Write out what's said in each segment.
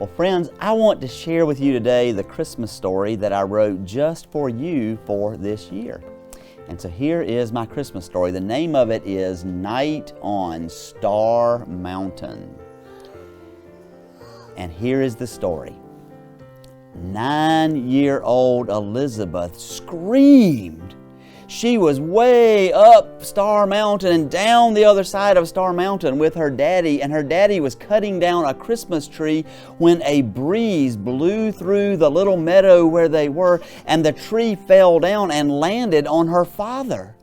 Well, friends, I want to share with you today the Christmas story that I wrote just for you for this year. And so here is my Christmas story. The name of it is Night on Starr Mountain. And here is the story. 9-year-old Elizabeth screamed. She was way up Starr Mountain and down the other side of Starr Mountain with her daddy, and her daddy was cutting down a Christmas tree when a breeze blew through the little meadow where they were, and the tree fell down and landed on her father.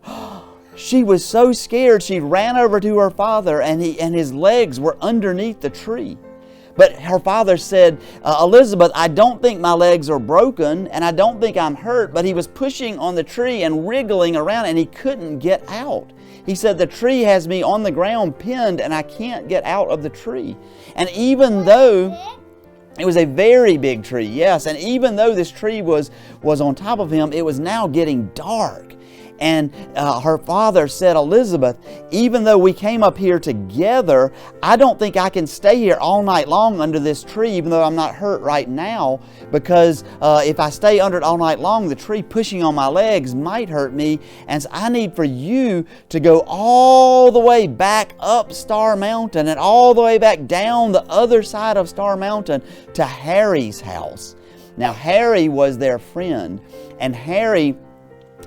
She was so scared she ran over to her father, and his legs were underneath the tree. But her father said, Elizabeth, I don't think my legs are broken and I don't think I'm hurt, but he was pushing on the tree and wriggling around and he couldn't get out. He said, the tree has me on the ground pinned and I can't get out of the tree. And even though it was a very big tree, yes, and even though this tree was on top of him, it was now getting dark. And her father said, Elizabeth, even though we came up here together, I don't think I can stay here all night long under this tree, even though I'm not hurt right now, because if I stay under it all night long, the tree pushing on my legs might hurt me. And so I need for you to go all the way back up Starr Mountain and all the way back down the other side of Starr Mountain to Harry's house. Now, Harry was their friend, and Harry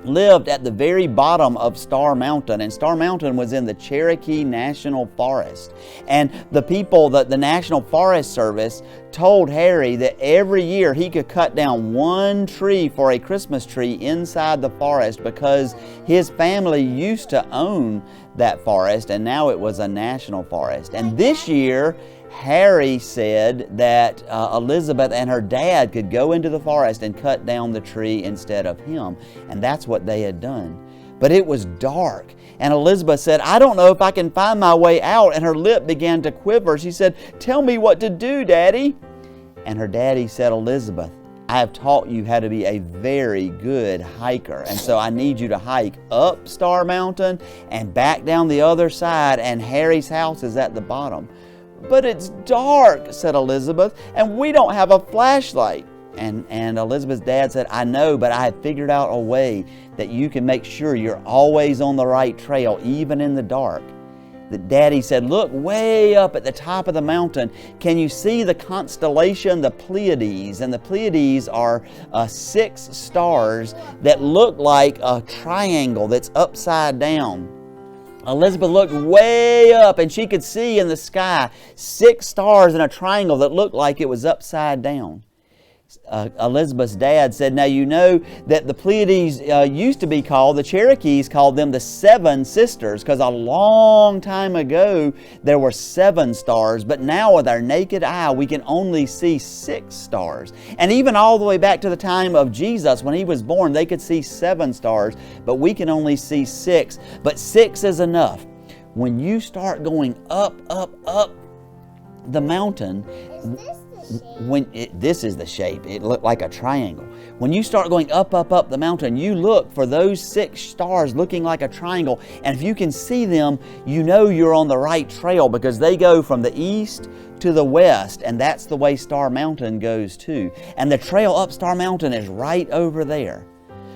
lived at the very bottom of Starr Mountain, and Starr Mountain was in the Cherokee National Forest. And the people, the National Forest Service, told Harry that every year he could cut down one tree for a Christmas tree inside the forest because his family used to own that forest, and now it was a national forest. And this year, Harry said that Elizabeth and her dad could go into the forest and cut down the tree instead of him. And that's what they had done. But it was dark. And Elizabeth said, I don't know if I can find my way out. And her lip began to quiver. She said, tell me what to do, Daddy. And her daddy said, Elizabeth, I have taught you how to be a very good hiker. And so I need you to hike up Starr Mountain and back down the other side. And Harry's house is at the bottom. But it's dark, said Elizabeth, and we don't have a flashlight. And Elizabeth's dad said, I know, but I have figured out a way that you can make sure you're always on the right trail, even in the dark. The daddy said, look way up at the top of the mountain. Can you see the constellation, the Pleiades? And the Pleiades are 6 stars that look like a triangle that's upside down. Elizabeth looked way up and she could see in the sky 6 stars in a triangle that looked like it was upside down. Elizabeth's dad said, now you know that the Pleiades used to be called, the Cherokees called them the 7 sisters, because a long time ago there were 7 stars, but now with our naked eye we can only see 6 stars. And even all the way back to the time of Jesus, when He was born, they could see 7 stars, but we can only see 6. But 6 is enough. When you start going up the mountain, this is the shape. It looked like a triangle. When you start going up the mountain, you look for those 6 stars looking like a triangle. And if you can see them, you know you're on the right trail because they go from the east to the west. And that's the way Starr Mountain goes too. And the trail up Starr Mountain is right over there.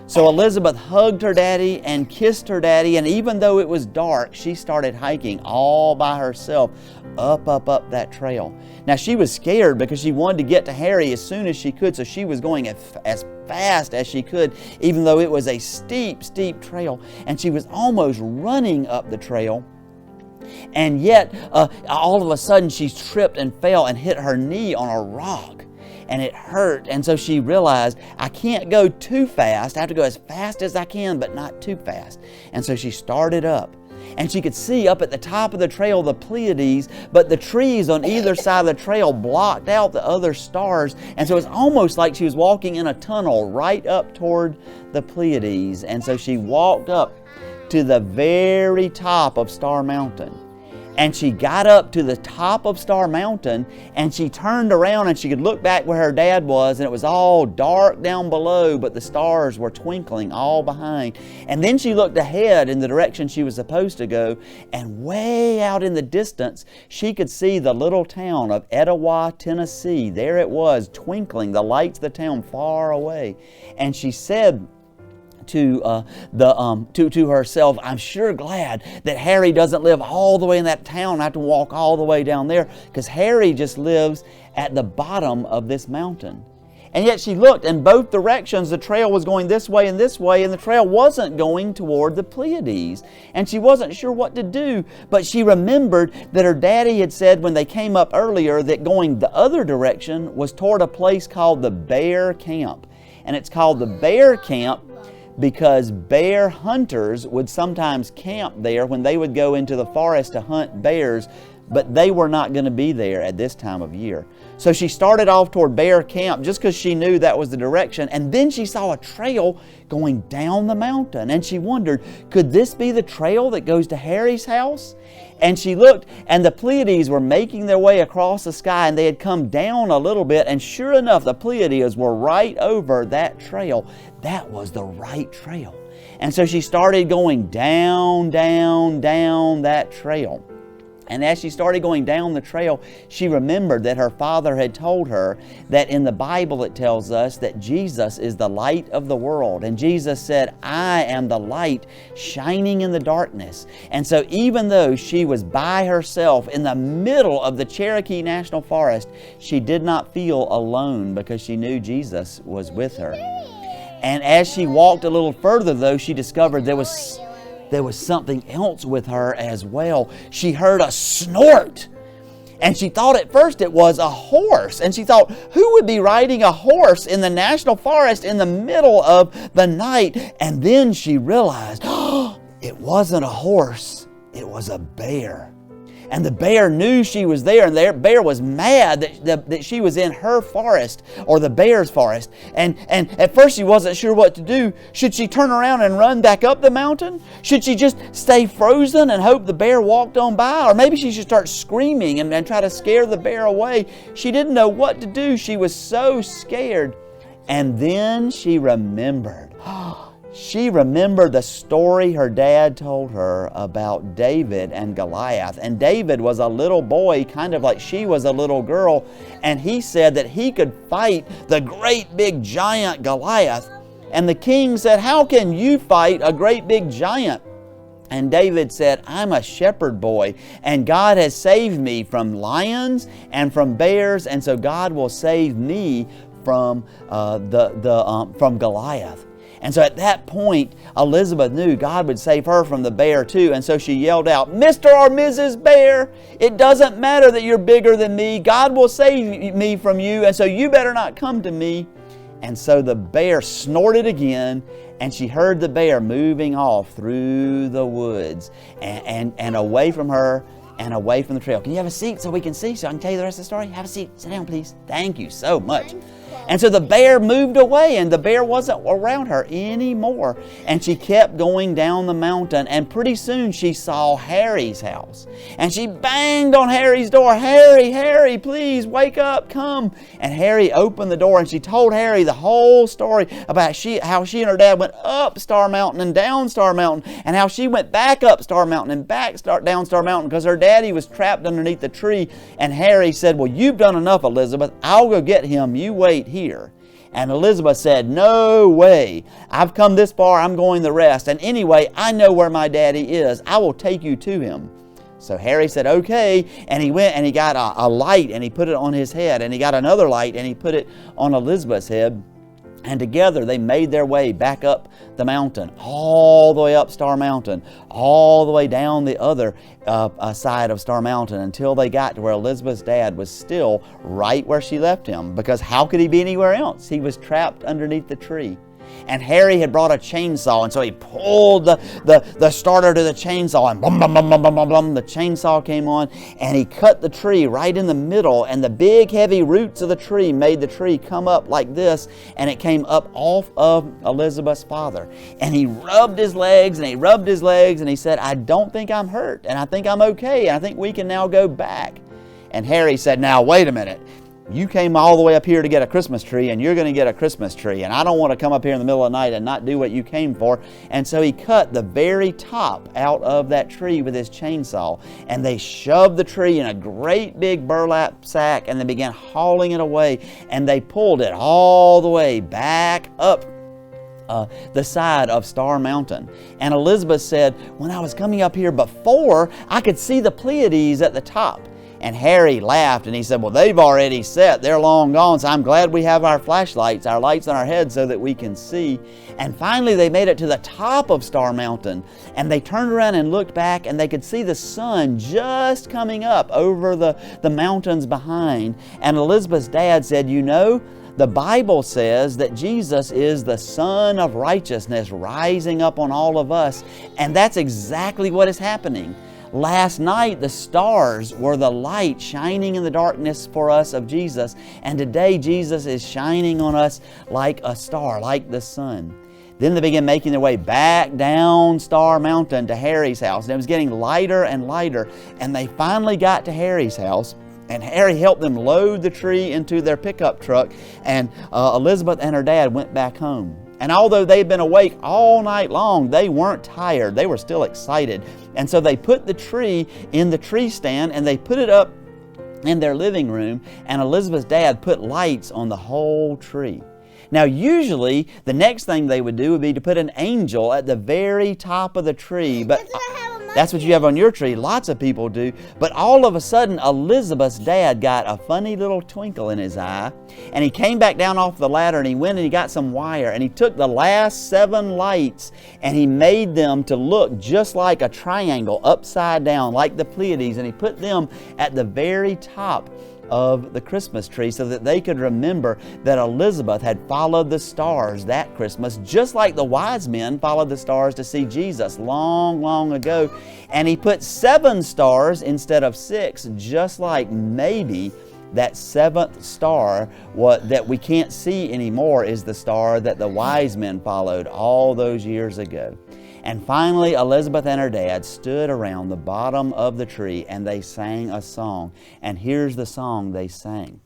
So Elizabeth hugged her daddy and kissed her daddy, and even though it was dark, she started hiking all by herself up that trail. Now she was scared because she wanted to get to Harry as soon as she could, so she was going as fast as she could, even though it was a steep trail, and she was almost running up the trail. And yet, all of a sudden, she tripped and fell and hit her knee on a rock. And it hurt, and so she realized, I can't go too fast. I have to go as fast as I can, but not too fast. And so she started up. And she could see up at the top of the trail the Pleiades, but the trees on either side of the trail blocked out the other stars. And so it's almost like she was walking in a tunnel right up toward the Pleiades. And so she walked up to the very top of Starr Mountain. And she got up to the top of Starr Mountain, and she turned around and she could look back where her dad was, and it was all dark down below, but the stars were twinkling all behind. And then she looked ahead in the direction she was supposed to go, and way out in the distance, she could see the little town of Etowah, Tennessee. There it was, twinkling, the lights of the town far away. And she said to herself, I'm sure glad that Harry doesn't live all the way in that town. I have to walk all the way down there, because Harry just lives at the bottom of this mountain. And yet she looked in both directions. The trail was going this way, and the trail wasn't going toward the Pleiades. And she wasn't sure what to do, but she remembered that her daddy had said when they came up earlier that going the other direction was toward a place called the Bear Camp. And it's called the Bear Camp because bear hunters would sometimes camp there when they would go into the forest to hunt bears, but they were not going to be there at this time of year. So she started off toward Bear Camp just because she knew that was the direction, and then she saw a trail going down the mountain, and she wondered, could this be the trail that goes to Harry's house? And she looked, and the Pleiades were making their way across the sky, and they had come down a little bit, and sure enough, the Pleiades were right over that trail. That was the right trail. And so she started going down, down, down that trail. And as she started going down the trail, she remembered that her father had told her that in the Bible it tells us that Jesus is the light of the world. And Jesus said, I am the light shining in the darkness. And so even though she was by herself in the middle of the Cherokee National Forest, she did not feel alone because she knew Jesus was with her. And as she walked a little further, though, she discovered there was something else with her as well. She heard a snort. And she thought at first it was a horse. And she thought, who would be riding a horse in the national forest in the middle of the night? And then she realized, oh, it wasn't a horse, it was a bear. And the bear knew she was there, and the bear was mad that she was in her forest, or the bear's forest. And at first she wasn't sure what to do. Should she turn around and run back up the mountain? Should she just stay frozen and hope the bear walked on by? Or maybe she should start screaming and try to scare the bear away. She didn't know what to do. She was so scared. And then she remembered. She remembered the story her dad told her about David and Goliath. And David was a little boy, kind of like she was a little girl. And he said that he could fight the great big giant Goliath. And the king said, how can you fight a great big giant? And David said, I'm a shepherd boy, and God has saved me from lions and from bears, and so God will save me from Goliath. And so at that point, Elizabeth knew God would save her from the bear too. And so she yelled out, Mr. or Mrs. Bear, it doesn't matter that you're bigger than me. God will save me from you, and so you better not come to me. And so the bear snorted again, and she heard the bear moving off through the woods and away from her and away from the trail. Can you have a seat so we can see, so I can tell you the rest of the story? Have a seat. Sit down, please. Thank you so much. And so the bear moved away, and the bear wasn't around her anymore. And she kept going down the mountain, and pretty soon she saw Harry's house. And she banged on Harry's door, Harry, Harry, please wake up, come. And Harry opened the door, and she told Harry the whole story about how she and her dad went up Starr Mountain and down Starr Mountain, and how she went back up Starr Mountain and down Starr Mountain because her daddy was trapped underneath the tree. And Harry said, well, you've done enough, Elizabeth. I'll go get him. You wait here. And Elizabeth said, no way. I've come this far, I'm going the rest. And anyway, I know where my daddy is. I will take you to him. So Harry said, okay. And he went and he got a light and he put it on his head. And he got another light and he put it on Elizabeth's head. And together they made their way back up the mountain, all the way up Starr Mountain, all the way down the other side of Starr Mountain until they got to where Elizabeth's dad was still right where she left him. Because how could he be anywhere else? He was trapped underneath the tree. And Harry had brought a chainsaw, and so he pulled the starter to the chainsaw, and bum, bum, bum, bum, bum, bum, bum, the chainsaw came on, and he cut the tree right in the middle, and the big heavy roots of the tree made the tree come up like this, and it came up off of Elizabeth's father. And he rubbed his legs, and he rubbed his legs, and he said, I don't think I'm hurt, and I think I'm okay, and I think we can now go back. And Harry said, now wait a minute. You came all the way up here to get a Christmas tree, and you're going to get a Christmas tree, and I don't want to come up here in the middle of the night and not do what you came for. And so he cut the very top out of that tree with his chainsaw, and they shoved the tree in a great big burlap sack, and they began hauling it away, and they pulled it all the way back up the side of Starr Mountain. And Elizabeth said, when I was coming up here before, I could see the Pleiades at the top. And Harry laughed and he said, well, they've already set. They're long gone, so I'm glad we have our flashlights, our lights on our heads so that we can see. And finally they made it to the top of Starr Mountain, and they turned around and looked back, and they could see the sun just coming up over the mountains behind. And Elizabeth's dad said, you know, the Bible says that Jesus is the Son of righteousness rising up on all of us, and that's exactly what is happening. Last night, the stars were the light shining in the darkness for us of Jesus, and today Jesus is shining on us like a star, like the sun. Then they began making their way back down Starr Mountain to Harry's house, and it was getting lighter and lighter, and they finally got to Harry's house. And Harry helped them load the tree into their pickup truck, and Elizabeth and her dad went back home. And although they'd been awake all night long, they weren't tired. They were still excited. And so they put the tree in the tree stand, and they put it up in their living room, and Elizabeth's dad put lights on the whole tree. Now, usually, the next thing they would do would be to put an angel at the very top of the tree, but that's what you have on your tree. Lots of people do. But all of a sudden, Elizabeth's dad got a funny little twinkle in his eye, and he came back down off the ladder, and he went and he got some wire, and he took the last 7 lights, and he made them to look just like a triangle upside down, like the Pleiades, and he put them at the very top of the Christmas tree so that they could remember that Elizabeth had followed the stars that Christmas, just like the wise men followed the stars to see Jesus long, long ago. And he put 7 stars instead of 6, just like maybe that 7th star that we can't see anymore is the star that the wise men followed all those years ago. And finally, Elizabeth and her dad stood around the bottom of the tree, and they sang a song. And here's the song they sang.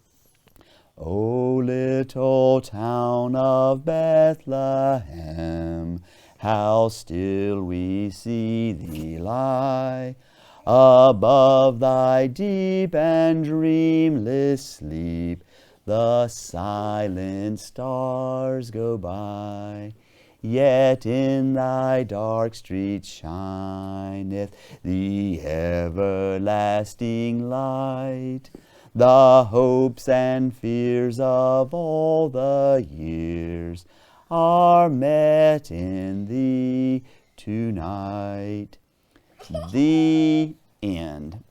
O little town of Bethlehem, how still we see thee lie. Above thy deep and dreamless sleep, the silent stars go by. Yet in thy dark streets shineth the everlasting light. The hopes and fears of all the years are met in thee tonight. The end.